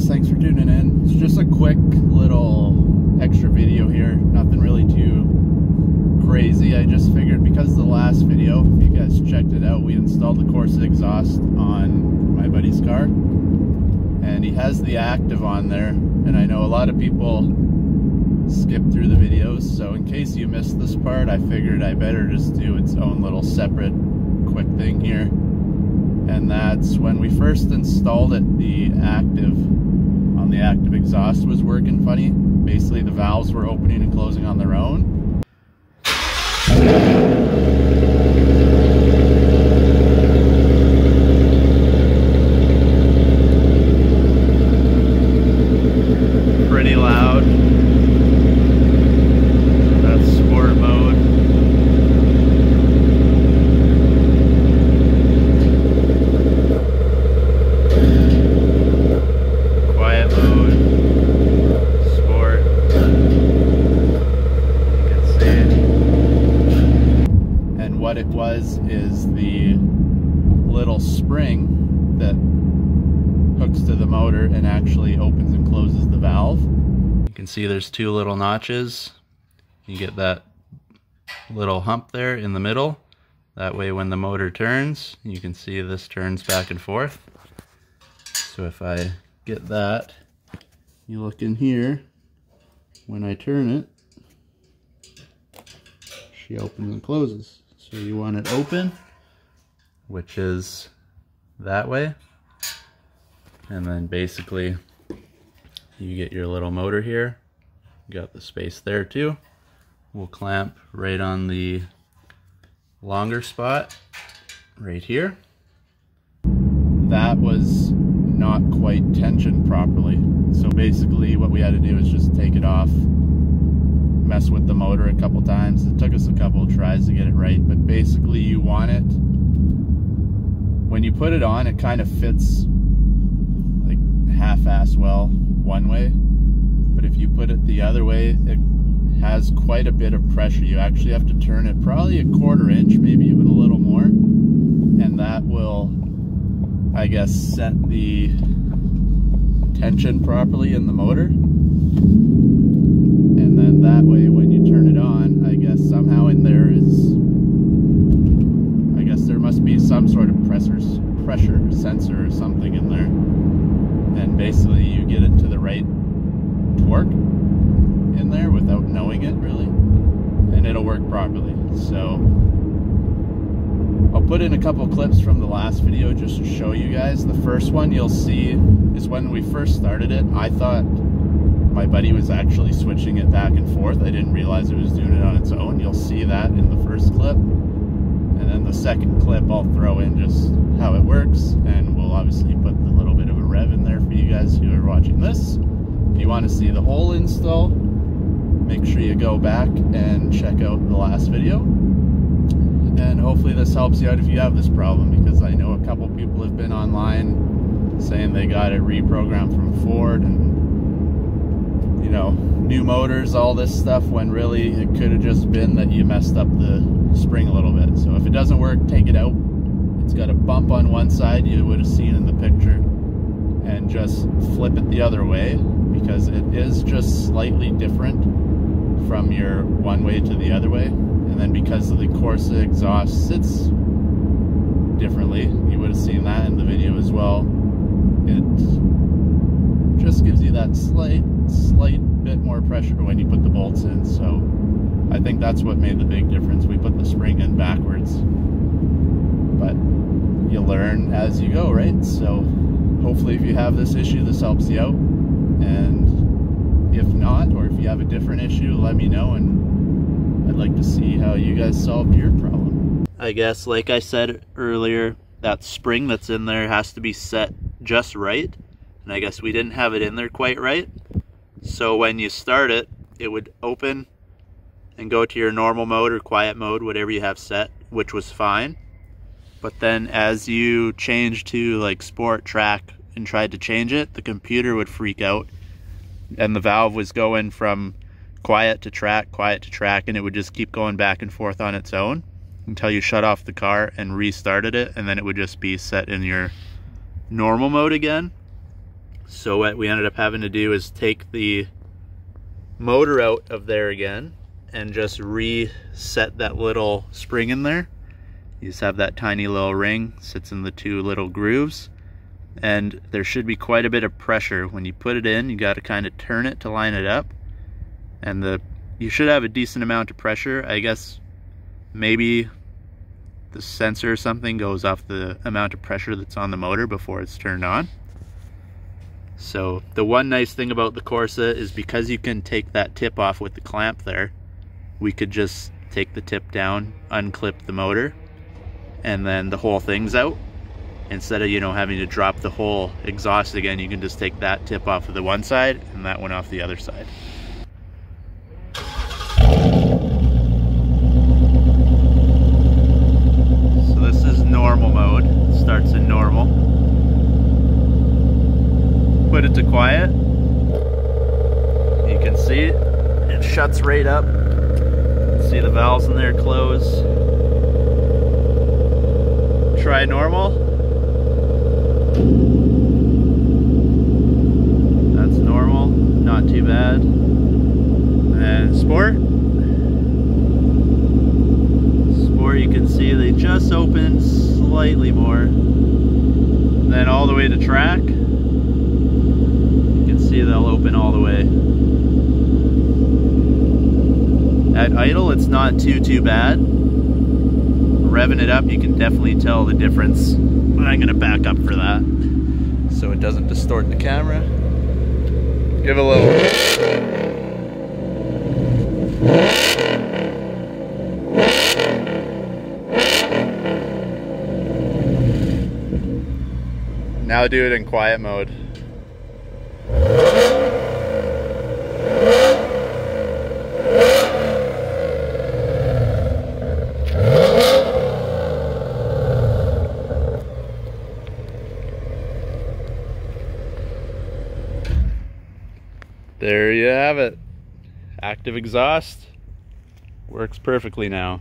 guys, thanks for tuning in. It's just a quick little extra video here, nothing really too crazy. I just figured because the last video, if you guys checked it out, we installed the Corsa exhaust on my buddy's car, and he has the active on there, and I know a lot of people skip through the videos, so in case you missed this part, I figured I better just do its own little separate quick thing here. And that's when we first installed it, the active exhaust was working funny. Basically the valves were opening and closing on their own. Pretty loud. That's sport mode. Quiet mode. Sport. You can see it. And what it was is the little spring that hooks to the motor and actually opens and closes the valve. You can see there's two little notches. You get that little hump there in the middle. That way when the motor turns, you can see this turns back and forth. So if I get that, you look in here, when I turn it, she opens and closes. So you want it open, which is that way. And then basically you get your little motor here. You got the space there too. We'll clamp right on the longer spot right here. That was not quite tensioned properly. So basically what we had to do is just take it off, mess with the motor a couple times. It took us a couple of tries to get it right, but basically you want it, when you put it on, it kind of fits like half-ass well one way, but if you put it the other way, it has quite a bit of pressure. You actually have to turn it probably a 1/4 inch, maybe even a little more, and that will, I guess, set the tension properly in the motor. And then that way when you turn it on, I guess somehow in there is, I guess there must be some sort of pressure sensor or something in there, and basically you get it to the right torque in there without knowing it really, and it'll work properly. So I'll put in a couple clips from the last video just to show you guys. The first one you'll see is when we first started it. I thought my buddy was actually switching it back and forth. I didn't realize it was doing it on its own. You'll see that in the first clip, and then the second clip I'll throw in just how it works, and we'll obviously put a little bit of a rev in there for you guys who are watching this. If you want to see the whole install, make sure you go back and check out the last video. And hopefully this helps you out if you have this problem, because I know a couple people have been online saying they got it reprogrammed from Ford and, you know, new motors, all this stuff, when really it could have just been that you messed up the spring a little bit. So if it doesn't work, take it out. It's got a bump on one side you would have seen in the picture, and just flip it the other way, because it is just slightly different from your one way to the other way. And then because of the Corsa exhaust sits differently, you would have seen that in the video as well, it just gives you that slight bit more pressure when you put the bolts in. So I think that's what made the big difference. We put the spring in backwards, but you learn as you go, right? So hopefully if you have this issue, this helps you out, and if not, or if you have a different issue, let me know, and I'd like to see how you guys solved your problem. I guess, like I said earlier, that spring that's in there has to be set just right, and I guess we didn't have it in there quite right. So when you start it, it would open and go to your normal mode or quiet mode, whatever you have set, which was fine. But then as you change to like sport, track, and tried to change it, the computer would freak out, and the valve was going from quiet to track, and it would just keep going back and forth on its own until you shut off the car and restarted it, and then it would just be set in your normal mode again. So what we ended up having to do is take the motor out of there again and just reset that little spring in there. You just have that tiny little ring, sits in the two little grooves, and there should be quite a bit of pressure. When you put it in, you got to kind of turn it to line it up, and you should have a decent amount of pressure. I guess maybe the sensor or something goes off the amount of pressure that's on the motor before it's turned on. So the one nice thing about the Corsa is because you can take that tip off with the clamp there, we could just take the tip down, unclip the motor, and then the whole thing's out. Instead of, you know, having to drop the whole exhaust again, you can just take that tip off of the one side and that one off the other side. So this is normal mode. It starts in normal. Put it to quiet. You can see it shuts right up. See the valves in there close. Try normal. That's normal, not too bad. And sport. Sport, you can see they just open slightly more. Then all the way to track. You can see they'll open all the way. At idle, it's not too bad. Revving it up, you can definitely tell the difference. But I'm gonna back up for that so it doesn't distort the camera. Give it a little. Now do it in quiet mode. There you have it. Active exhaust works perfectly now.